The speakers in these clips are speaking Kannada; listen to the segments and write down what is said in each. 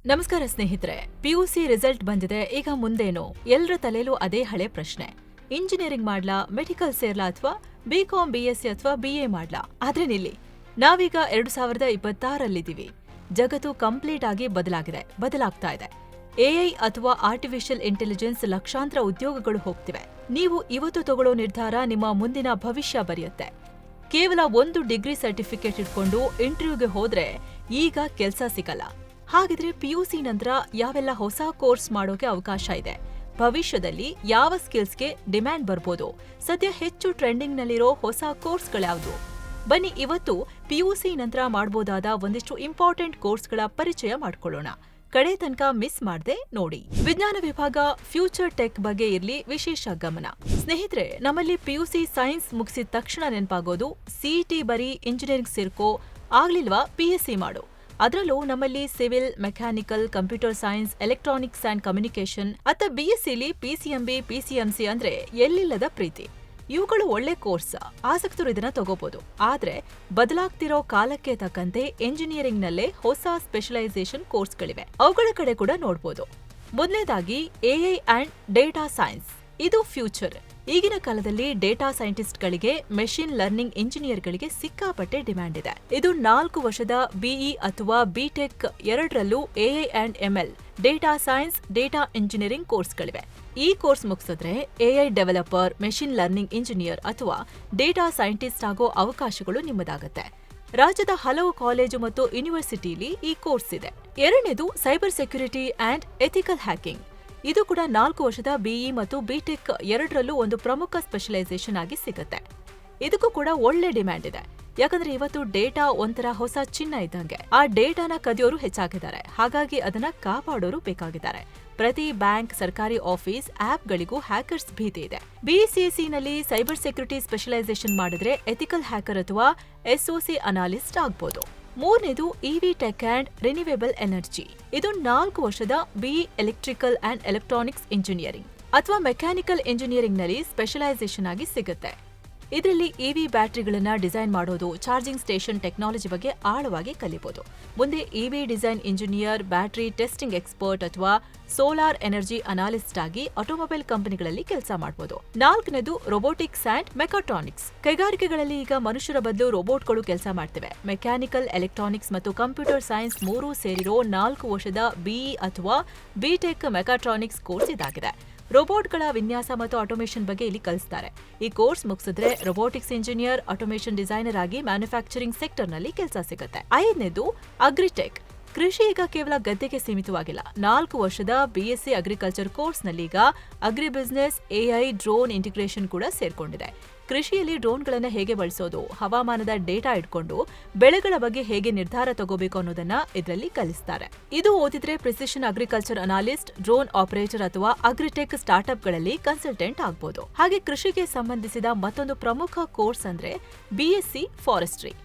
ನಮಸ್ಕಾರ ಸ್ನೇಹಿತರೆ, ಪಿಯುಸಿ ರಿಸಲ್ಟ್ ಬಂದಿದೆ. ಈಗ ಮುಂದೇನು? ಎಲ್ಲರ ತಲೆಯಲ್ಲೂ ಅದೇ ಹಳೆ ಪ್ರಶ್ನೆ. ಇಂಜಿನಿಯರಿಂಗ್ ಮಾಡ್ಲಾ, ಮೆಡಿಕಲ್ ಸೇರ್ಲಾ ಅಥವಾ ಬಿಕಾಂ, ಬಿಎಸ್ಸಿ ಅಥವಾ ಬಿಎ ಮಾಡ್ಲಾ? ಆದ್ರೆ ನಿಲ್ಲಿ, ನಾವೀಗ 2026ರಲ್ಲಿದ್ದೀವಿ. ಜಗತ್ತು ಕಂಪ್ಲೀಟ್ ಆಗಿ ಬದಲಾಗ್ತಾ ಇದೆ. ಎಐ ಅಥವಾ ಆರ್ಟಿಫಿಷಿಯಲ್ ಇಂಟೆಲಿಜೆನ್ಸ್ ಲಕ್ಷಾಂತರ ಉದ್ಯೋಗಗಳು ಹೋಗ್ತಿವೆ. ನೀವು ಇವತ್ತು ತಗೊಳ್ಳೋ ನಿರ್ಧಾರ ನಿಮ್ಮ ಮುಂದಿನ ಭವಿಷ್ಯ ಬರೆಯುತ್ತೆ. ಕೇವಲ ಒಂದು ಡಿಗ್ರಿ ಸರ್ಟಿಫಿಕೇಟ್ ಇಟ್ಕೊಂಡು ಇಂಟರ್ವ್ಯೂಗೆ ಹೋದ್ರೆ ಈಗ ಕೆಲ್ಸ ಸಿಗಲ್ಲ. ಹಾಗಿದ್ರೆ ಪಿಯುಸಿ ನಂತರ ಯಾವೆಲ್ಲ ಹೊಸ ಕೋರ್ಸ್ ಮಾಡೋಕೆ ಅವಕಾಶ ಇದೆ? ಭವಿಷ್ಯದಲ್ಲಿ ಯಾವ ಸ್ಕಿಲ್ಸ್ಗೆ ಡಿಮ್ಯಾಂಡ್ ಬರ್ಬೋದು? ಸದ್ಯ ಹೆಚ್ಚು ಟ್ರೆಂಡಿಂಗ್ನಲ್ಲಿರೋ ಹೊಸ ಕೋರ್ಸ್ಗಳ್ಯಾವ್ದು? ಬನ್ನಿ ಇವತ್ತು ಪಿಯುಸಿ ನಂತರ ಮಾಡ್ಬೋದಾದ ಒಂದಿಷ್ಟು ಇಂಪಾರ್ಟೆಂಟ್ ಕೋರ್ಸ್ಗಳ ಪರಿಚಯ ಮಾಡ್ಕೊಳ್ಳೋಣ. ಕಡೆ ತನಕ ಮಿಸ್ ಮಾಡದೆ ನೋಡಿ. ವಿಜ್ಞಾನ ವಿಭಾಗ ಫ್ಯೂಚರ್ ಟೆಕ್ ಬಗ್ಗೆ ಇರ್ಲಿ ವಿಶೇಷ ಗಮನ. ಸ್ನೇಹಿತರೆ, ನಮ್ಮಲ್ಲಿ ಪಿಯುಸಿ ಸೈನ್ಸ್ ಮುಗಿಸಿದ ತಕ್ಷಣ ನೆನಪಾಗೋದು ಸಿಇಟಿ ಬರೀ ಇಂಜಿನಿಯರಿಂಗ್ ಸೇರ್ಕೋ, ಆಗ್ಲಿಲ್ವಾ ಪಿಎಸ್ಸಿ ಮಾಡು. ಅದರಲ್ಲೂ ನಮ್ಮಲ್ಲಿ civil, mechanical, computer science, electronics and communication ಅಥವಾ ಬಿಎಸ್ಸಿಲಿ ಪಿಸಿಎಂಬಿ, ಪಿಸಿಎಂಸಿ ಅಂದ್ರೆ ಎಲ್ಲಿಲ್ಲದ ಪ್ರೀತಿ. ಇವುಗಳು ಒಳ್ಳೆ ಕೋರ್ಸ್, ಆಸಕ್ತರು ಇದನ್ನ ತಗೋಬಹುದು. ಆದ್ರೆ ಬದಲಾಗ್ತಿರೋ ಕಾಲಕ್ಕೆ ತಕ್ಕಂತೆ ಎಂಜಿನಿಯರಿಂಗ್ನಲ್ಲೇ ಹೊಸ ಸ್ಪೆಷಲೈಸೇಷನ್ ಕೋರ್ಸ್ಗಳಿವೆ. ಅವುಗಳ ಕಡೆ ಕೂಡ ನೋಡ್ಬೋದು. ಮೊದಲನೇದಾಗಿ ಎಐ ಅಂಡ್ ಡೇಟಾ ಸೈನ್ಸ್. ಇದು ಫ್ಯೂಚರ್. ಈಗಿನ ಕಾಲದಲ್ಲಿ ಡೇಟಾ ಸೈಂಟಿಸ್ಟ್ಗಳಿಗೆ, ಮೆಷಿನ್ ಲರ್ನಿಂಗ್ ಇಂಜಿನಿಯರ್ಗಳಿಗೆ ಸಿಕ್ಕಾಪಟ್ಟೆ ಡಿಮ್ಯಾಂಡ್ ಇದೆ. ಇದು 4 ವರ್ಷದ ಬಿಇ ಅಥವಾ ಬಿಟೆಕ್ ಎರಡರಲ್ಲೂ AI and ML, data science, data engineering ಕೋರ್ಸ್ಗಳಿವೆ. ಈ ಕೋರ್ಸ್ ಮುಗಿಸಿದ್ರೆ AI developer, machine learning engineer ಅಥವಾ ಡೇಟಾ ಸೈಂಟಿಸ್ಟ್ ಆಗೋ ಅವಕಾಶಗಳು ನಿಮ್ಮದಾಗತ್ತೆ. ರಾಜ್ಯದ ಹಲವು ಕಾಲೇಜು ಮತ್ತು ಯೂನಿವರ್ಸಿಟಿಲಿ ಈ ಕೋರ್ಸ್ ಇದೆ. ಎರಡನೇದು cyber security and ethical hacking. ಇದು ಕೂಡ 4 ವರ್ಷದ ಬಿಇ ಮತ್ತು ಬಿಟೆಕ್ ಎರಡರಲ್ಲೂ ಒಂದು ಪ್ರಮುಖ ಸ್ಪೆಷಲೈಸೇಷನ್ ಆಗಿ ಸಿಗುತ್ತೆ. ಇದಕ್ಕೂ ಕೂಡ ಒಳ್ಳೆ ಡಿಮ್ಯಾಂಡ್ ಇದೆ. ಯಾಕಂದ್ರೆ ಇವತ್ತು ಡೇಟಾ ಒಂಥರ ಹೊಸ ಚಿನ್ನ ಇದ್ದಂಗೆ. ಆ ಡೇಟಾನ ಕದಿಯೋರು ಹೆಚ್ಚಾಗಿದ್ದಾರೆ. ಹಾಗಾಗಿ ಅದನ್ನ ಕಾಪಾಡೋರು ಬೇಕಾಗಿದ್ದಾರೆ. ಪ್ರತಿ ಬ್ಯಾಂಕ್, ಸರ್ಕಾರಿ ಆಫೀಸ್, ಆಪ್ಗಳಿಗೂ ಹ್ಯಾಕರ್ಸ್ ಭೀತಿ ಇದೆ. ಬಿಸಿಎಸ್ಸಿನಲ್ಲಿ ಸೈಬರ್ ಸೆಕ್ಯುರಿಟಿ ಸ್ಪೆಷಲೈಸೇಷನ್ ಮಾಡಿದ್ರೆ ಎಥಿಕಲ್ ಹ್ಯಾಕರ್ ಅಥವಾ ಎಸ್ಒಸಿ ಅನಾಲಿಸ್ಟ್ ಆಗ್ಬೋದು. ಮೂರನೇದು EV tech and renewable energy. ಇದು 4 ವರ್ಷದ BE electrical and electronics engineering ಅಥವಾ ಮೆಕ್ಯಾನಿಕಲ್ ಇಂಜಿನಿಯರಿಂಗ್ ನಲ್ಲಿ ಸ್ಪೆಷಲೈಸೇಷನ್ ಆಗಿ ಸಿಗುತ್ತೆ. ಇದರಲ್ಲಿ ಇವಿ ಬ್ಯಾಟರಿಗಳನ್ನ ಡಿಸೈನ್ ಮಾಡೋದು, ಚಾರ್ಜಿಂಗ್ ಸ್ಟೇಷನ್ ಟೆಕ್ನಾಲಜಿ ಬಗ್ಗೆ ಆಳವಾಗಿ ಕಲಿಬಹುದು. ಮುಂದೆ EV design engineer, battery testing expert ಅಥವಾ ಸೋಲಾರ್ ಎನರ್ಜಿ ಅನಾಲಿಸ್ಟ್ ಆಗಿ ಆಟೋಮೊಬೈಲ್ ಕಂಪನಿಗಳಲ್ಲಿ ಕೆಲಸ ಮಾಡಬಹುದು. 4ನೇದು ರೋಬೋಟಿಕ್ಸ್ ಅಂಡ್ ಮೆಕಾಟ್ರಾನಿಕ್ಸ್. ಕೈಗಾರಿಕೆಗಳಲ್ಲಿ ಈಗ ಮನುಷ್ಯರ ಬದಲು ರೋಬೋಟ್ಗಳು ಕೆಲಸ ಮಾಡ್ತಿವೆ. ಮೆಕ್ಯಾನಿಕಲ್, ಎಲೆಕ್ಟ್ರಾನಿಕ್ಸ್ ಮತ್ತು ಕಂಪ್ಯೂಟರ್ ಸೈನ್ಸ್ ಮೂರೂ ಸೇರಿರೋ 4 ವರ್ಷದ ಬಿಇ ಅಥವಾ ಬಿಟೆಕ್ ಮೆಕಾಟ್ರಾನಿಕ್ಸ್ ಕೋರ್ಸ್ ಇದಾಗಿದೆ. ರೋಬೋಟ್ಗಳ ವಿನ್ಯಾಸ ಮತ್ತು ಆಟೋಮೇಷನ್ ಬಗ್ಗೆ ಇಲ್ಲಿ ಕಲಿಸ್ತಾರೆ. ಈ ಕೋರ್ಸ್ ಮುಗಿಸಿದ್ರೆ ರೋಬೋಟಿಕ್ಸ್ ಇಂಜಿನಿಯರ್, ಆಟೋಮೇಷನ್ ಡಿಸೈನರ್ ಆಗಿ ಮ್ಯಾನುಫ್ಯಾಕ್ಚರಿಂಗ್ ಸೆಕ್ಟರ್ನಲ್ಲಿ ಕೆಲಸ ಸಿಗುತ್ತೆ. 5ನೇದು ಅಗ್ರಿಟೆಕ್. ಕೃಷಿ ಈಗ ಕೇವಲ ಗದ್ದೆಗೆ ಸೀಮಿತವಾಗಿಲ್ಲ. 4 ವರ್ಷದ ಬಿಎಸ್ಸಿ ಅಗ್ರಿಕಲ್ಚರ್ ಕೋರ್ಸ್ನಲ್ಲಿ ಈಗ agri business, AI, drone integration ಕೂಡ ಸೇರ್ಕೊಂಡಿದೆ. ಕೃಷಿಯಲ್ಲಿ ಡ್ರೋನ್ಗಳನ್ನ ಹೇಗೆ ಬಳಸೋದು, ಹವಾಮಾನದ ಡೇಟಾ ಇಟ್ಕೊಂಡು ಬೆಳೆಗಳ ಬಗ್ಗೆ ಹೇಗೆ ನಿರ್ಧಾರ ತಗೋಬೇಕು ಅನ್ನೋದನ್ನ ಇದರಲ್ಲಿ ಕಲಿಸ್ತಾರೆ. ಇದು ಓದಿದ್ರೆ precision agriculture analyst, drone operator ಅಥವಾ ಅಗ್ರಿಟೆಕ್ ಸ್ಟಾರ್ಟ್ಅಪ್ಗಳಲ್ಲಿ ಕನ್ಸಲ್ಟೆಂಟ್ ಆಗ್ಬೋದು. ಹಾಗೆ ಕೃಷಿಗೆ ಸಂಬಂಧಿಸಿದ ಮತ್ತೊಂದು ಪ್ರಮುಖ ಕೋರ್ಸ್ ಅಂದ್ರೆ ಬಿಎಸ್ಸಿ ಫಾರೆಸ್ಟ್ರಿ.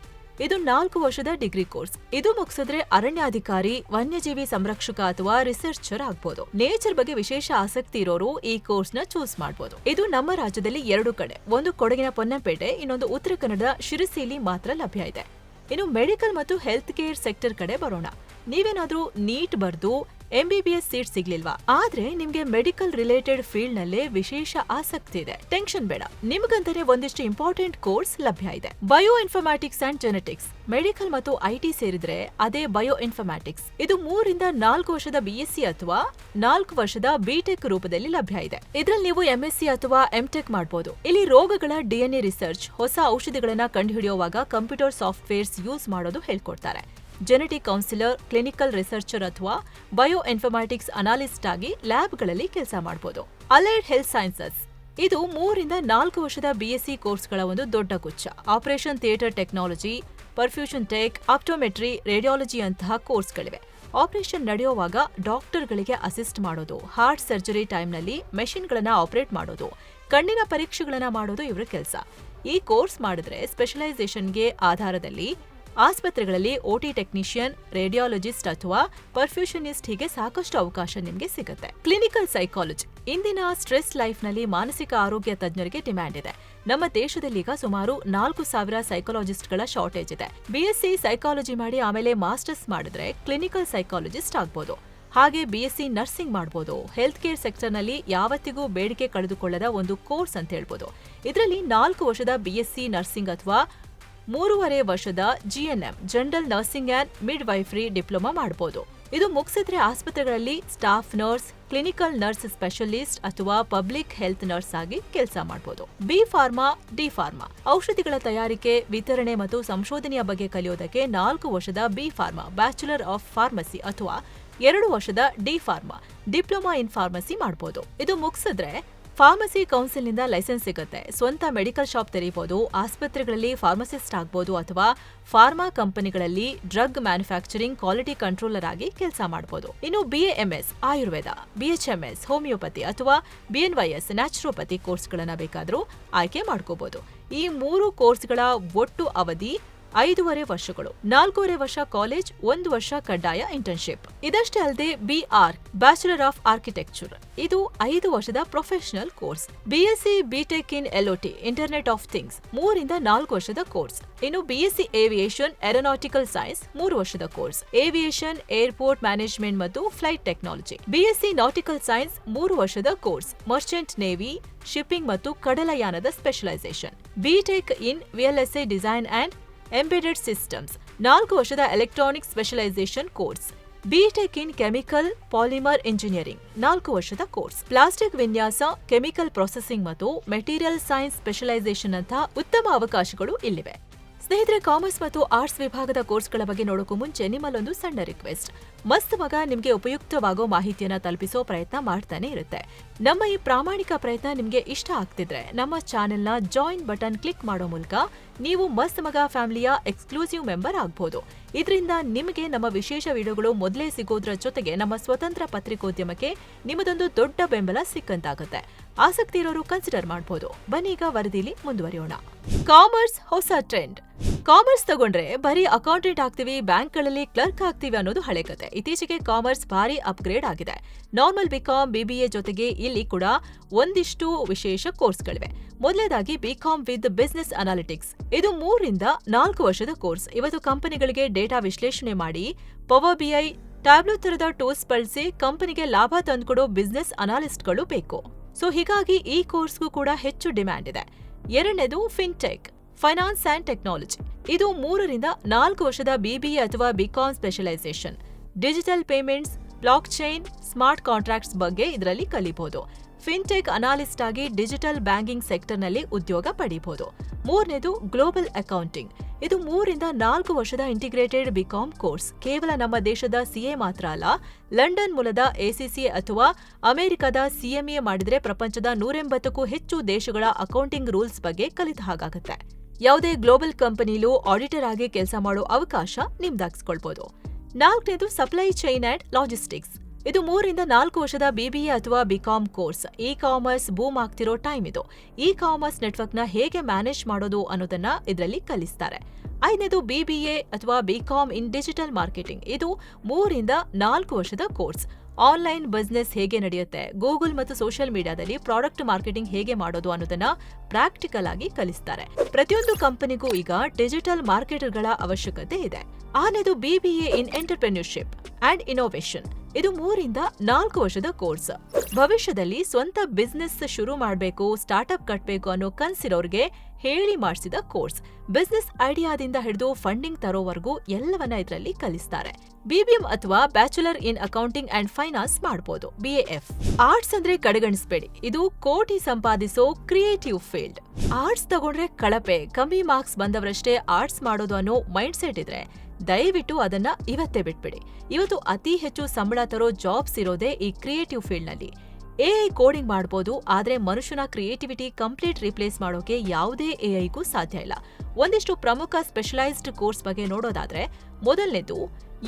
ಇದು 4 ವರ್ಷದ ಡಿಗ್ರಿ ಕೋರ್ಸ್. ಇದು ಮುಗಿಸಿದ್ರೆ ಅರಣ್ಯಾಧಿಕಾರಿ, ವನ್ಯಜೀವಿ ಸಂರಕ್ಷಕ ಅಥವಾ ರಿಸರ್ಚರ್ ಆಗ್ಬೋದು. ನೇಚರ್ ಬಗ್ಗೆ ವಿಶೇಷ ಆಸಕ್ತಿ ಇರೋರು ಈ ಕೋರ್ಸ್ ನ ಚೂಸ್ ಮಾಡಬಹುದು. ಇದು ನಮ್ಮ ರಾಜ್ಯದಲ್ಲಿ 2 ಕಡೆ, ಒಂದು ಕೊಡಗಿನ ಪೊನ್ನಂಪೇಟೆ, ಇನ್ನೊಂದು ಉತ್ತರ ಕನ್ನಡದ ಶಿರಸಿಲಿ ಮಾತ್ರ ಲಭ್ಯ ಇದೆ. ಇನ್ನು ಮೆಡಿಕಲ್ ಮತ್ತು ಹೆಲ್ತ್ ಕೇರ್ ಸೆಕ್ಟರ್ ಕಡೆ ಬರೋಣ. ನೀವೇನಾದ್ರೂ ನೀಟ್ ಬರ್ದು ಎಂಬಿಬಿಎಸ್ ಸೀಟ್ ಸಿಗ್ಲಿಲ್ವಾ? ಆದ್ರೆ ನಿಮ್ಗೆ ಮೆಡಿಕಲ್ ರಿಲೇಟೆಡ್ ಫೀಲ್ಡ್ ನಲ್ಲೇ ವಿಶೇಷ ಆಸಕ್ತಿ ಇದೆ. ಟೆನ್ಷನ್ ಬೇಡ, ನಿಮ್ಗಂತಾನೆ ಒಂದಿಷ್ಟು ಇಂಪಾರ್ಟೆಂಟ್ ಕೋರ್ಸ್ ಲಭ್ಯ ಇದೆ. Bio informatics and genetics. Medical ಮತ್ತು ಐಟಿ ಸೇರಿದ್ರೆ ಅದೇ ಬಯೋ ಇನ್ಫಾರ್ಮ್ಯಾಟಿಕ್ಸ್. ಇದು 3 ರಿಂದ 4 ವರ್ಷದ ಬಿಎಸ್ಸಿ ಅಥವಾ 4 ವರ್ಷದ ಬಿಟೆಕ್ ರೂಪದಲ್ಲಿ ಲಭ್ಯ ಇದೆ. ಇದ್ರಲ್ಲಿ ನೀವು ಎಂಎಸ್ಸಿ ಅಥವಾ ಎಂಟೆಕ್ ಮಾಡಬಹುದು. ಇಲ್ಲಿ ರೋಗಗಳ ಡಿಎನ್ಎ ರಿಸರ್ಚ್, ಹೊಸ ಔಷಧಿಗಳನ್ನ ಕಂಡುಹಿಡಿಯುವಾಗ ಕಂಪ್ಯೂಟರ್ ಸಾಫ್ಟ್ವೇರ್ಸ್ ಯೂಸ್ ಮಾಡೋದು ಹೇಳ್ಕೊಡ್ತಾರೆ. ಜೆನೆಟಿಕ್ ಕೌನ್ಸಿಲರ್, ಕ್ಲಿನಿಕಲ್ ರಿಸರ್ಚರ್ ಅಥವಾ ಬಯೋ ಇನ್ಫಾರ್ಮ್ಯಾಟಿಕ್ಸ್ ಅನಾಲಿಸ್ಟ್ ಆಗಿ ಲ್ಯಾಬ್ಗಳಲ್ಲಿ ಕೆಲಸ ಮಾಡಬಹುದು. Allied health sciences. ಇದು 3 ರಿಂದ 4 ವರ್ಷದ ಬಿಎಸ್ಸಿ ಕೋರ್ಸ್ಗಳ ಒಂದು ದೊಡ್ಡ ಗುಚ್ಛ. Operation theatre technology, perfusion tech, optometry, radiology ಅಂತಹ ಕೋರ್ಸ್ಗಳಿವೆ. ಆಪರೇಷನ್ ನಡೆಯುವಾಗ ಡಾಕ್ಟರ್ಗಳಿಗೆ ಅಸಿಸ್ಟ್ ಮಾಡೋದು, ಹಾರ್ಟ್ ಸರ್ಜರಿ ಟೈಮ್ನಲ್ಲಿ ಮೆಷಿನ್ಗಳನ್ನ ಆಪರೇಟ್ ಮಾಡೋದು, ಕಣ್ಣಿನ ಪರೀಕ್ಷೆಗಳನ್ನ ಮಾಡೋದು ಇವರ ಕೆಲಸ. ಈ ಕೋರ್ಸ್ ಮಾಡಿದ್ರೆ ಸ್ಪೆಷಲೈಸೇಷನ್ಗೆ ಆಧಾರದಲ್ಲಿ ಆಸ್ಪತ್ರೆಗಳಲ್ಲಿ ಓಟಿ ಟೆಕ್ನಿಷಿಯನ್, ರೇಡಿಯಾಲಜಿಸ್ಟ್ ಅಥವಾ ಪರ್ಫ್ಯೂಷನಿಸ್ಟ್ ಹೀಗೆ ಸಾಕಷ್ಟು ಅವಕಾಶ ನಿಮಗೆ ಸಿಗುತ್ತೆ. Clinical psychology. ಇಂದಿನ ಸ್ಟ್ರೆಸ್ ಲೈಫ್ನಲ್ಲಿ ಮಾನಸಿಕ ಆರೋಗ್ಯ ತಜ್ಞರಿಗೆ ಡಿಮ್ಯಾಂಡ್ ಇದೆ. ನಮ್ಮ ದೇಶದಲ್ಲೀಗ ಸುಮಾರು 4,000 ಸೈಕಾಲಜಿಸ್ಟ್ಗಳ ಶಾರ್ಟೇಜ್ ಇದೆ. ಬಿಎಸ್ಸಿ ಸೈಕಾಲಜಿ ಮಾಡಿ ಆಮೇಲೆ ಮಾಸ್ಟರ್ಸ್ ಮಾಡಿದ್ರೆ ಕ್ಲಿನಿಕಲ್ ಸೈಕಾಲಜಿಸ್ಟ್ ಆಗ್ಬೋದು. ಹಾಗೆ ಬಿಎಸ್ಸಿ ನರ್ಸಿಂಗ್ ಮಾಡ್ಬೋದು. ಹೆಲ್ತ್ ಕೇರ್ ಸೆಕ್ಟರ್ನಲ್ಲಿ ಯಾವತ್ತಿಗೂ ಬೇಡಿಕೆ ಕಳೆದುಕೊಳ್ಳದ ಒಂದು ಕೋರ್ಸ್ ಅಂತ ಹೇಳ್ಬೋದು. ಇದರಲ್ಲಿ 4 ವರ್ಷದ ಬಿಎಸ್ಸಿ ನರ್ಸಿಂಗ್ ಅಥವಾ 3.5 ವರ್ಷದ GNM general nursing and midwifery diploma ಮಾಡಬಹುದು. ಇದು ಮುಗಿಸಿದ್ರೆ ಆಸ್ಪತ್ರೆಗಳಲ್ಲಿ staff nurse, clinical nurse specialist ಅಥವಾ ಪಬ್ಲಿಕ್ ಹೆಲ್ತ್ ನರ್ಸ್ ಆಗಿ ಕೆಲಸ ಮಾಡಬಹುದು. ಬಿ ಫಾರ್ಮಾ, ಡಿ ಫಾರ್ಮಾ ಔಷಧಿಗಳ ತಯಾರಿಕೆ, ವಿತರಣೆ ಮತ್ತು ಸಂಶೋಧನೆಯ ಬಗ್ಗೆ ಕಲಿಯೋದಕ್ಕೆ 4 ವರ್ಷದ B pharma bachelor of pharmacy ಅಥವಾ 2 ವರ್ಷದ D pharma diploma in pharmacy ಮಾಡಬಹುದು. ಇದು ಮುಗಿಸಿದ್ರೆ ಫಾರ್ಮಸಿ ಕೌನ್ಸಿಲ್ನಿಂದ ಲೈಸೆನ್ಸ್ ಸಿಗುತ್ತೆ. ಸ್ವಂತ ಮೆಡಿಕಲ್ ಶಾಪ್ ತೆರೀಬಹುದು, ಆಸ್ಪತ್ರೆಗಳಲ್ಲಿ ಫಾರ್ಮಸಿಸ್ಟ್ ಆಗ್ಬೋದು ಅಥವಾ ಫಾರ್ಮಾ ಕಂಪನಿಗಳಲ್ಲಿ ಡ್ರಗ್ ಮ್ಯಾನುಫ್ಯಾಕ್ಚರಿಂಗ್ ಕ್ವಾಲಿಟಿ ಕಂಟ್ರೋಲರ್ ಆಗಿ ಕೆಲಸ ಮಾಡಬಹುದು. ಇನ್ನು ಬಿಎಎಂಎಸ್ ಆಯುರ್ವೇದ, ಬಿಎಚ್ಎಂಎಸ್ ಹೋಮಿಯೋಪತಿ ಅಥವಾ ಬಿಎನ್ವೈಎಸ್ ನ್ಯಾಚುರೋಪತಿ ಕೋರ್ಸ್ಗಳನ್ನ ಬೇಕಾದರೂ ಆಯ್ಕೆ ಮಾಡ್ಕೋಬಹುದು. ಈ 3 ಕೋರ್ಸ್ಗಳ ಒಟ್ಟು ಅವಧಿ 5.5 ವರ್ಷಗಳು, 4.5 ವರ್ಷ ಕಾಲೇಜ್, 1 ವರ್ಷ ಕಡ್ಡಾಯ ಇಂಟರ್ನ್ಶಿಪ್. ಇದಷ್ಟೇ ಅಲ್ಲದೆ ಬಿಆರ್ ಬ್ಯಾಚುಲರ್ ಆಫ್ ಆರ್ಕಿಟೆಕ್ಚರ್ ಇದು 5 ವರ್ಷದ professional course. BSc BTech in IoT internet of things 3 ರಿಂದ 4 ವರ್ಷದ ಕೋರ್ಸ್. ಇನ್ನು ಬಿಎಸ್ಸಿ ಏವಿಯೇಷನ್ ಏರೋನಾಟಿಕಲ್ ಸೈನ್ಸ್ 3 ವರ್ಷದ ಕೋರ್ಸ್. ಏವಿಯೇಷನ್, ಏರ್ಪೋರ್ಟ್ ಮ್ಯಾನೇಜ್ಮೆಂಟ್ ಮತ್ತು flight technology. BSc nautical science 3 ವರ್ಷದ ಕೋರ್ಸ್. ಮರ್ಚೆಂಟ್ ನೇವಿ, ಶಿಪ್ಪಿಂಗ್ ಮತ್ತು ಕಡಲಯಾನದ specialisation. BTech in VLSI design and embedded systems 4 ವರ್ಷದ electronic specialisation course. BTech in chemical polymer engineering 4 ವರ್ಷದ ಕೋರ್ಸ್. ಪ್ಲಾಸ್ಟಿಕ್ ವಿನ್ಯಾಸ, ಕೆಮಿಕಲ್ ಪ್ರೊಸೆಸಿಂಗ್ ಮತ್ತು ಮೆಟೀರಿಯಲ್ ಸೈನ್ಸ್ ಸ್ಪೆಷಲೈಸೇಷನ್ ಅಂತ ಉತ್ತಮ ಅವಕಾಶಗಳು ಇಲ್ಲಿವೆ. ಸ್ನೇಹಿತರೆ, ಕಾಮರ್ಸ್ ಮತ್ತು ಆರ್ಟ್ಸ್ ವಿಭಾಗದ ಕೋರ್ಸ್ಗಳ ಬಗ್ಗೆ ನೋಡೋಕ್ಕೂ ಮುಂಚೆ ನಿಮ್ಮಲ್ಲೊಂದು ಸಣ್ಣ ರಿಕ್ವೆಸ್ಟ್. ಮಸ್ತ್ ಮಗ ನಿಮಗೆ ಉಪಯುಕ್ತವಾಗೋ ಮಾಹಿತಿಯನ್ನ ತಲುಪಿಸೋ ಪ್ರಯತ್ನ ಮಾಡ್ತಾನೆ ಇರುತ್ತೆ. ನಮ್ಮ ಈ ಪ್ರಾಮಾಣಿಕ ಪ್ರಯತ್ನ ನಿಮಗೆ ಇಷ್ಟ ಆಗ್ತಿದ್ರೆ ನಮ್ಮ ಚಾನೆಲ್ನ ಜಾಯಿನ್ ಬಟನ್ ಕ್ಲಿಕ್ ಮಾಡೋ ಮೂಲಕ ನೀವು ಮಸ್ತ್ ಮಗ ಫ್ಯಾಮಿಲಿಯ ಎಕ್ಸ್ಕ್ಲೂಸಿವ್ ಮೆಂಬರ್ ಆಗ್ಬೋದು. ಇದರಿಂದ ನಿಮಗೆ ನಮ್ಮ ವಿಶೇಷ ವಿಡಿಯೋಗಳು ಮೊದಲೇ ಸಿಗೋದ್ರ ಜೊತೆಗೆ ನಮ್ಮ ಸ್ವತಂತ್ರ ಪತ್ರಿಕೋದ್ಯಮಕ್ಕೆ ನಿಮ್ಮದೊಂದು ದೊಡ್ಡ ಬೆಂಬಲ ಸಿಕ್ಕಂತಾಗುತ್ತೆ. ಆಸಕ್ತಿ ಇರೋರು ಕನ್ಸಿಡರ್ ಮಾಡಬಹುದು. ಬನ್ನಿ ಈಗ ವರದಿಲಿ ಮುಂದುವರಿಯೋಣ. ಕಾಮರ್ಸ್ ಹೊಸ ಟ್ರೆಂಡ್. ಕಾಮರ್ಸ್ ತಗೊಂಡ್ರೆ ಬರೀ ಅಕೌಂಟೆಂಟ್ ಆಗ್ತೀವಿ, ಬ್ಯಾಂಕ್ಗಳಲ್ಲಿ ಕ್ಲರ್ಕ್ ಆಗ್ತೀವಿ ಅನ್ನೋದು ಹಳೆ ಕತೆ. ಇತ್ತೀಚೆಗೆ ಕಾಮರ್ಸ್ ಭಾರಿ ಅಪ್ಗ್ರೇಡ್ ಆಗಿದೆ. ನಾರ್ಮಲ್ ಬಿಕಾಂ, ಬಿಬಿಎ ಜೊತೆಗೆ ಇಲ್ಲಿ ಕೂಡ ಒಂದಿಷ್ಟು ವಿಶೇಷ ಕೋರ್ಸ್ಗಳಿವೆ. ಮೊದಲನೇದಾಗಿ ಬಿಕಾಂ ವಿತ್ ಬಿಸಿನೆಸ್ ಅನಾಲಿಟಿಕ್ಸ್. ಇದು 3 ರಿಂದ 4 ವರ್ಷದ ಕೋರ್ಸ್. ಇವತ್ತು ಕಂಪನಿಗಳಿಗೆ ಡೇಟಾ ವಿಶ್ಲೇಷಣೆ ಮಾಡಿ ಪವರ್ ಬಿಐ, ಟ್ಯಾಬ್ಲೋ ತರದ ಟೂಲ್ಸ್ ಬಳಸಿ ಕಂಪನಿಗೆ ಲಾಭ ತಂದುಕೊಡೋ ಬಿಸಿನೆಸ್ ಅನಾಲಿಸ್ಟ್ಗಳು ಬೇಕು. ಸೊ ಹೀಗಾಗಿ ಈ ಕೋರ್ಸ್ಗೂ ಕೂಡ ಹೆಚ್ಚು ಡಿಮ್ಯಾಂಡ್ ಇದೆ. ಎರಡನೇದು ಫಿನ್ಟೆಕ್, ಫೈನಾನ್ಸ್ ಅಂಡ್ ಟೆಕ್ನಾಲಜಿ. ಇದು 3 ರಿಂದ 4 ವರ್ಷದ ಬಿಬಿಎ ಅಥವಾ BCom specialisation. Digital payments, blockchain, smart contracts ಬಗ್ಗೆ ಇದರಲ್ಲಿ ಕಲಿಬಹುದು. ಫಿನ್ಟೆಕ್ ಅನಾಲಿಸ್ಟ್ ಆಗಿ ಡಿಜಿಟಲ್ ಬ್ಯಾಂಕಿಂಗ್ ಸೆಕ್ಟರ್ನಲ್ಲಿ ಉದ್ಯೋಗ ಪಡೆಯಬಹುದು. ಮೂರನೇದು ಗ್ಲೋಬಲ್ ಅಕೌಂಟಿಂಗ್. ಇದು 3 ರಿಂದ 4 ವರ್ಷದ ಇಂಟಿಗ್ರೇಟೆಡ್ ಬಿಕಾಂ ಕೋರ್ಸ್. ಕೇವಲ ನಮ್ಮ ದೇಶದ ಸಿಎ ಮಾತ್ರ ಅಲ್ಲ, ಲಂಡನ್ ಮೂಲದ ಎಸಿಸಿಎ ಅಥವಾ ಅಮೆರಿಕದ ಸಿಎಂಎ ಮಾಡಿದ್ರೆ ಪ್ರಪಂಚದ 180ಕ್ಕೂ ಹೆಚ್ಚು ದೇಶಗಳ ಅಕೌಂಟಿಂಗ್ ರೂಲ್ಸ್ ಬಗ್ಗೆ ಕಲಿತ ಹಾಗಾಗುತ್ತೆ. ಯಾವುದೇ ಗ್ಲೋಬಲ್ ಕಂಪನಿಲೂ ಆಡಿಟರ್ ಆಗಿ ಕೆಲಸ ಮಾಡೋ ಅವಕಾಶ ನಿಮ್ದಾಗಿಸ್ಕೊಳ್ಬಹುದು. 4ನೇದು ಸಪ್ಲೈ ಚೈನ್ ಅಂಡ್ ಲಾಜಿಸ್ಟಿಕ್ಸ್. ಇದು 3 ರಿಂದ 4 ವರ್ಷದ ಬಿಬಿಎ ಅಥವಾ BCom course. E commerce boom ಆಗ್ತಿರೋ ಟೈಮ್ ಇದು. ಇ ಕಾಮರ್ಸ್ ನೆಟ್ವರ್ಕ್ನ ಹೇಗೆ ಮ್ಯಾನೇಜ್ ಮಾಡೋದು ಅನ್ನೋದನ್ನ ಇದರಲ್ಲಿ ಕಲಿಸ್ತಾರೆ. 5ನೇದು ಬಿಬಿಎ ಅಥವಾ ಬಿಕಾಂ ಇನ್ ಡಿಜಿಟಲ್ ಮಾರ್ಕೆಟಿಂಗ್. ಇದು 3 ರಿಂದ 4 ವರ್ಷದ ಕೋರ್ಸ್. ಆನ್ಲೈನ್ ಬಿಸ್ನೆಸ್ ಹೇಗೆ ನಡೆಯುತ್ತೆ, ಗೂಗಲ್ ಮತ್ತು ಸೋಷಿಯಲ್ ಮೀಡಿಯಾದಲ್ಲಿ ಪ್ರಾಡಕ್ಟ್ ಮಾರ್ಕೆಟಿಂಗ್ ಹೇಗೆ ಮಾಡೋದು ಅನ್ನೋದನ್ನ ಪ್ರಾಕ್ಟಿಕಲ್ ಆಗಿ ಕಲಿಸ್ತಾರೆ. ಪ್ರತಿಯೊಂದು ಕಂಪನಿಗೂ ಈಗ ಡಿಜಿಟಲ್ ಮಾರ್ಕೆಟರ್ಗಳ ಅವಶ್ಯಕತೆ ಇದೆ. 6ನೇದು BBA in entrepreneurship and innovation. ಇದು 3 ರಿಂದ 4 ವರ್ಷದ ಕೋರ್ಸ್. ಭವಿಷ್ಯದಲ್ಲಿ ಸ್ವಂತ ಬಿಸ್ನೆಸ್ ಶುರು ಮಾಡಬೇಕು, ಸ್ಟಾರ್ಟ್ಅಪ್ ಕಟ್ಟಬೇಕು ಅನ್ನೋ ಕನ್ಸಿರೋರ್ಗೆ ಹೇಳಿ ಮಾಡಿಸಿದ ಕೋರ್ಸ್. ಬಿಸ್ನೆಸ್ ಐಡಿಯಾದಿಂದ ಹಿಡಿದು ಫಂಡಿಂಗ್ ತರೋವರೆಗೂ ಎಲ್ಲವನ್ನ ಇದರಲ್ಲಿ ಕಲಿಸ್ತಾರೆ. ಬಿಬಿಎಂ ಅಥವಾ bachelor in accounting and finance ಮಾಡಬಹುದು. ಬಿಎಎಫ್. ಆರ್ಟ್ಸ್ ಅಂದ್ರೆ ಕಡೆಗಣಿಸಬೇಡಿ, ಇದು ಕೋಟಿ ಸಂಪಾದಿಸೋ ಕ್ರಿಯೇಟಿವ್ ಫೀಲ್ಡ್. ಆರ್ಟ್ಸ್ ತಗೊಂಡ್ರೆ ಕಳಪೆ, ಕಮ್ಮಿ ಮಾರ್ಕ್ಸ್ ಬಂದವರಷ್ಟೇ ಆರ್ಟ್ಸ್ ಮಾಡೋದು ಅನ್ನೋ ಮೈಂಡ್ ಸೆಟ್ ಇದ್ರೆ ದಯವಿಟ್ಟು ಅದನ್ನ ಇವತ್ತೇ ಬಿಟ್ಬಿಡಿ. ಇವತ್ತು ಅತಿ ಹೆಚ್ಚು ಸಂಬಳ ತರೋ ಜಾಬ್ಸ್ ಇರೋದೇ ಈ ಕ್ರಿಯೇಟಿವ್ ಫೀಲ್ಡ್ ನಲ್ಲಿ. ಎಐ ಕೋಡಿಂಗ್ ಮಾಡಬಹುದು, ಆದ್ರೆ ಮನುಷ್ಯನ ಕ್ರಿಯೇಟಿವಿಟಿ ಕಂಪ್ಲೀಟ್ ರಿಪ್ಲೇಸ್ ಮಾಡೋಕೆ ಯಾವುದೇ ಎಐಗೂ ಸಾಧ್ಯ ಇಲ್ಲ. ಒಂದಿಷ್ಟು ಪ್ರಮುಖ ಸ್ಪೆಷಲೈಸ್ಡ್ ಕೋರ್ಸ್ ಬಗ್ಗೆ ನೋಡೋದಾದ್ರೆ, ಮೊದಲನೇದು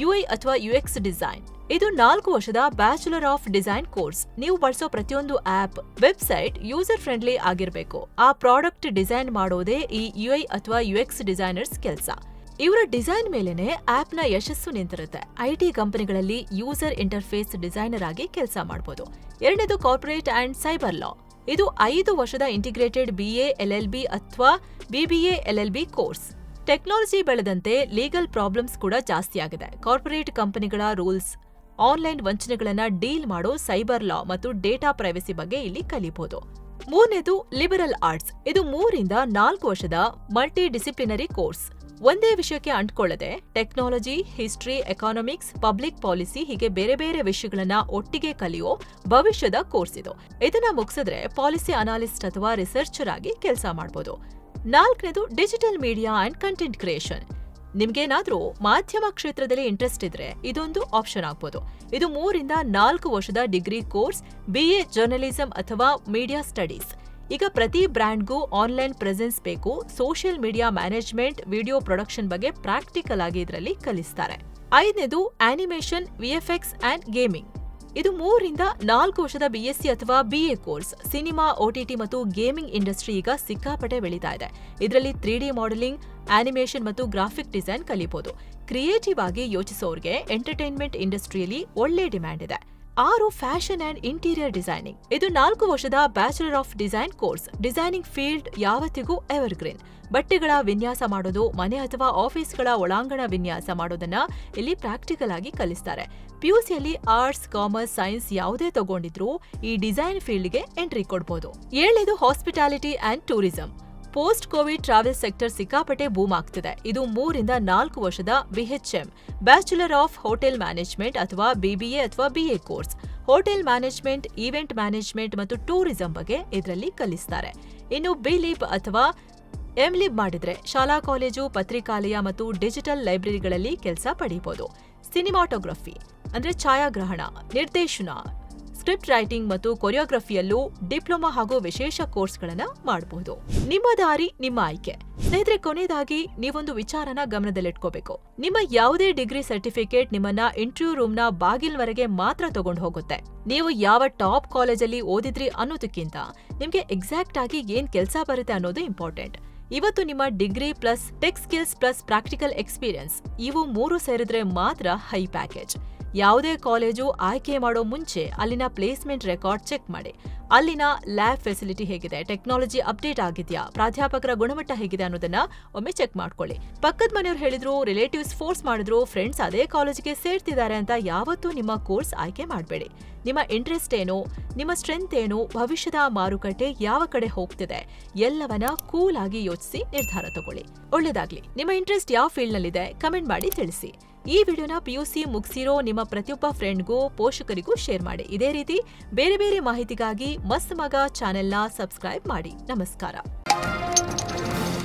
ಯುಐ ಅಥವಾ ಯುಎಕ್ಸ್ ಡಿಸೈನ್. ಇದು 4 ವರ್ಷದ ಬ್ಯಾಚುಲರ್ ಆಫ್ ಡಿಸೈನ್ ಕೋರ್ಸ್. ನೀವು ಬಳಸೋ ಪ್ರತಿಯೊಂದು ಆಪ್, ವೆಬ್ಸೈಟ್ ಯೂಸರ್ ಫ್ರೆಂಡ್ಲಿ ಆಗಿರಬೇಕು. ಆ ಪ್ರಾಡಕ್ಟ್ ಡಿಸೈನ್ ಮಾಡೋದೇ ಈ ಯುಐ ಅಥವಾ ಯುಎಕ್ಸ್ ಡಿಸೈನರ್ಸ್ ಕೆಲಸ. ಇವರ ಡಿಸೈನ್ ಮೇಲೆನೆ ಆಪ್ನ ಯಶಸ್ಸು ನಿಂತಿರುತ್ತೆ. ಐಟಿ ಕಂಪನಿಗಳಲ್ಲಿ ಯೂಸರ್ ಇಂಟರ್ಫೇಸ್ ಡಿಸೈನರ್ ಆಗಿ ಕೆಲಸ ಮಾಡಬಹುದು. ಎರಡನೇದು ಕಾರ್ಪೊರೇಟ್ ಅಂಡ್ ಸೈಬರ್ ಲಾ. ಇದು 5 ವರ್ಷದ ಇಂಟಿಗ್ರೇಟೆಡ್ BA LLB ಅಥವಾ BBA LLB ಕೋರ್ಸ್. ಟೆಕ್ನಾಲಜಿ ಬೆಳೆದಂತೆ ಲೀಗಲ್ ಪ್ರಾಬ್ಲಮ್ಸ್ ಕೂಡ ಜಾಸ್ತಿ ಆಗಿದೆ. ಕಾರ್ಪೊರೇಟ್ ಕಂಪನಿಗಳ ರೂಲ್ಸ್, ಆನ್ಲೈನ್ ವಂಚನೆಗಳನ್ನ ಡೀಲ್ ಮಾಡೋ ಸೈಬರ್ ಲಾ ಮತ್ತು ಡೇಟಾ ಪ್ರೈವಸಿ ಬಗ್ಗೆ ಇಲ್ಲಿ ಕಲಿಬಹುದು. ಮೂರನೇದು ಲಿಬರಲ್ ಆರ್ಟ್ಸ್. ಇದು 3 ರಿಂದ 4 ವರ್ಷದ ಮಲ್ಟಿ ಡಿಸಿಪ್ಲಿನರಿ ಕೋರ್ಸ್. ಒಂದೇ ವಿಷಯಕ್ಕೆ ಅಂಟ್ಕೊಳ್ಳದೆ technology, history, economics, public policy ಹೀಗೆ ಬೇರೆ ಬೇರೆ ವಿಷಯಗಳನ್ನ ಒಟ್ಟಿಗೆ ಕಲಿಯೋ ಭವಿಷ್ಯದ ಕೋರ್ಸ್ ಇದು. ಇದನ್ನ ಮುಗಿಸಿದ್ರೆ ಪಾಲಿಸಿ ಅನಾಲಿಸ್ಟ್ ಅಥವಾ ರಿಸರ್ಚರ್ ಆಗಿ ಕೆಲಸ ಮಾಡಬಹುದು. 4ನೇದು digital media and content creation. ನಿಮ್ಗೇನಾದ್ರೂ ಮಾಧ್ಯಮ ಕ್ಷೇತ್ರದಲ್ಲಿ ಇಂಟ್ರೆಸ್ಟ್ ಇದ್ರೆ ಇದೊಂದು ಆಪ್ಷನ್ ಆಗ್ಬೋದು. ಇದು 3 ರಿಂದ 4 ವರ್ಷದ ಡಿಗ್ರಿ ಕೋರ್ಸ್, BA ಜರ್ನಲಿಸಂ ಅಥವಾ ಮೀಡಿಯಾ ಸ್ಟಡೀಸ್. ಈಗ ಪ್ರತಿ ಬ್ರ್ಯಾಂಡ್ಗೂ ಆನ್ಲೈನ್ ಪ್ರೆಸೆನ್ಸ್ ಬೇಕು. Social media management, video production ಬಗ್ಗೆ ಪ್ರಾಕ್ಟಿಕಲ್ ಆಗಿ ಇದರಲ್ಲಿ ಕಲಿಸ್ತಾರೆ. 5ನೇದು ಆನಿಮೇಷನ್, VFX ಅಂಡ್ ಗೇಮಿಂಗ್. ಇದು 3 ರಿಂದ 4 ವರ್ಷದ BSc ಅಥವಾ BA ಕೋರ್ಸ್. ಸಿನಿಮಾ, OTT ಮತ್ತು ಗೇಮಿಂಗ್ ಇಂಡಸ್ಟ್ರಿ ಈಗ ಸಿಕ್ಕಾಪಟ್ಟೆ ಬೆಳೀತಾ ಇದೆ. ಇದರಲ್ಲಿ 3D ಮಾಡೆಲಿಂಗ್, ಆನಿಮೇಷನ್ ಮತ್ತು ಗ್ರಾಫಿಕ್ ಡಿಸೈನ್ ಕಲಿಬಹುದು. ಕ್ರಿಯೇಟಿವ್ ಆಗಿ ಯೋಚಿಸೋರ್ಗೆ ಎಂಟರ್ಟೈನ್ಮೆಂಟ್ ಇಂಡಸ್ಟ್ರಿಯಲ್ಲಿ ಒಳ್ಳೆ ಡಿಮ್ಯಾಂಡ್ ಇದೆ. 6 ಫ್ಯಾಷನ್ ಅಂಡ್ ಇಂಟೀರಿಯರ್ ಡಿಸೈನಿಂಗ್. ಇದು 4 ವರ್ಷದ bachelor of design course. Designing field ಯಾವತ್ತಿಗೂ ಎವರ್ಗ್ರೀನ್. ಬಟ್ಟೆಗಳ ವಿನ್ಯಾಸ ಮಾಡೋದು, ಮನೆ ಅಥವಾ ಆಫೀಸ್ಗಳ ಒಳಾಂಗಣ ವಿನ್ಯಾಸ ಮಾಡೋದನ್ನ ಇಲ್ಲಿ ಪ್ರಾಕ್ಟಿಕಲ್ ಆಗಿ ಕಲಿಸ್ತಾರೆ. PUCಯಲ್ಲಿ ಆರ್ಟ್ಸ್, ಕಾಮರ್ಸ್, ಸೈನ್ಸ್ ಯಾವುದೇ ತಗೊಂಡಿದ್ರೂ ಈ ಡಿಸೈನ್ ಫೀಲ್ಡ್ಗೆ ಎಂಟ್ರಿ ಕೊಡ್ಬೋದು. 7ನೇದು hospitality and tourism. Post Covid travel sector ಸಿಕ್ಕಾಪಟ್ಟೆ ಬೂಮ್ ಆಗ್ತಿದೆ. ಇದು 3 ರಿಂದ 4 ವರ್ಷದ BHM, bachelor of hotel management ಅಥವಾ BBA ಅಥವಾ BA course. Hotel management, event management ಮತ್ತು ಟೂರಿಸಂ ಬಗ್ಗೆ ಇದರಲ್ಲಿ ಕಲಿಸ್ತಾರೆ. ಇನ್ನು BLib ಅಥವಾ MLib ಮಾಡಿದ್ರೆ ಶಾಲಾ ಕಾಲೇಜು, ಪತ್ರಿಕಾಲಯ ಮತ್ತು ಡಿಜಿಟಲ್ ಲೈಬ್ರರಿಗಳಲ್ಲಿ ಕೆಲಸ ಪಡೆಯಬಹುದು. ಸಿನಿಮಾಟೋಗ್ರಫಿ ಅಂದ್ರೆ ಛಾಯಾಗ್ರಹಣ, ನಿರ್ದೇಶನ, ಸ್ಕ್ರಿಪ್ಟ್ ರೈಟಿಂಗ್ ಮತ್ತು ಕೊರಿಯೋಗ್ರಫಿಯಲ್ಲೂ ಡಿಪ್ಲೊಮಾ ಹಾಗೂ ವಿಶೇಷ ಕೋರ್ಸ್ಗಳನ್ನ ಮಾಡಬಹುದು. ನಿಮ್ಮ ದಾರಿ, ನಿಮ್ಮ ಆಯ್ಕೆ. ಸ್ನೇಹಿತರೆ, ಕೊನೆಯದಾಗಿ ನೀವೊಂದು ವಿಚಾರನ ಗಮನದಲ್ಲಿಟ್ಕೋಬೇಕು. ನಿಮ್ಮ ಯಾವುದೇ ಡಿಗ್ರಿ ಸರ್ಟಿಫಿಕೇಟ್ ನಿಮ್ಮನ್ನ ಇಂಟರ್ವ್ಯೂ ರೂಮ್ನ ಬಾಗಿಲ್ವರೆಗೆ ಮಾತ್ರ ತಗೊಂಡು ಹೋಗುತ್ತೆ. ನೀವು ಯಾವ ಟಾಪ್ ಕಾಲೇಜಲ್ಲಿ ಓದಿದ್ರಿ ಅನ್ನೋದಕ್ಕಿಂತ ನಿಮ್ಗೆ ಎಕ್ಸಾಕ್ಟ್ ಆಗಿ ಏನ್ ಕೆಲಸ ಬರುತ್ತೆ ಅನ್ನೋದು ಇಂಪಾರ್ಟೆಂಟ್. ಇವತ್ತು ನಿಮ್ಮ degree plus tech skills plus practical experience ಇವು 3 ಸೇರಿದ್ರೆ ಮಾತ್ರ ಹೈ ಪ್ಯಾಕೇಜ್. ಯಾವುದೇ ಕಾಲೇಜು ಆಯ್ಕೆ ಮಾಡೋ ಮುಂಚೆ ಅಲ್ಲಿನ ಪ್ಲೇಸ್ಮೆಂಟ್ ರೆಕಾರ್ಡ್ ಚೆಕ್ ಮಾಡಿ. ಅಲ್ಲಿನ ಲ್ಯಾಬ್ ಫೆಸಿಲಿಟಿ ಹೇಗಿದೆ, ಟೆಕ್ನಾಲಜಿ ಅಪ್ಡೇಟ್ ಆಗಿದೆಯಾ, ಪ್ರಾಧ್ಯಾಪಕರ ಗುಣಮಟ್ಟ ಹೇಗಿದೆ ಅನ್ನೋದನ್ನ ಒಮ್ಮೆ ಚೆಕ್ ಮಾಡ್ಕೊಳ್ಳಿ. ಪಕ್ಕದ ಮನೆಯವ್ರು ಹೇಳಿದ್ರು, ರಿಲೇಟಿವ್ಸ್ ಫೋರ್ಸ್ ಮಾಡಿದ್ರು, ಫ್ರೆಂಡ್ಸ್ ಅದೇ ಕಾಲೇಜಿಗೆ ಸೇರ್ತಿದ್ದಾರೆ ಅಂತ ಯಾವತ್ತೂ ನಿಮ್ಮ ಕೋರ್ಸ್ ಆಯ್ಕೆ ಮಾಡಬೇಡಿ. ನಿಮ್ಮ ಇಂಟ್ರೆಸ್ಟ್ ಏನು, ನಿಮ್ಮ ಸ್ಟ್ರೆಂತ್ ಏನು, ಭವಿಷ್ಯದ ಮಾರುಕಟ್ಟೆ ಯಾವ ಕಡೆ ಹೋಗ್ತಿದೆ ಎಲ್ಲವನ್ನ ಕೂಲ್ ಆಗಿ ಯೋಚಿಸಿ ನಿರ್ಧಾರ ತಗೊಳ್ಳಿ. ಒಳ್ಳೆದಾಗ್ಲಿ. ನಿಮ್ಮ ಇಂಟ್ರೆಸ್ಟ್ ಯಾವ ಫೀಲ್ಡ್ ನಲ್ಲಿದೆ ಕಮೆಂಟ್ ಮಾಡಿ ತಿಳಿಸಿ. ಈ ವಿಡಿಯೋನ PUC ಮುಗಿಸಿರೋ ನಿಮ್ಮ ಪ್ರತಿಯೊಬ್ಬ ಫ್ರೆಂಡ್ಗೂ, ಪೋಷಕರಿಗೂ ಶೇರ್ ಮಾಡಿ. ಇದೇ ರೀತಿ ಬೇರೆ ಬೇರೆ ಮಾಹಿತಿಗಾಗಿ ಮಸ್ತ್ ಮಗ ಚಾನೆಲ್ನ ಸಬ್ಸ್ಕ್ರೈಬ್ ಮಾಡಿ. ನಮಸ್ಕಾರ.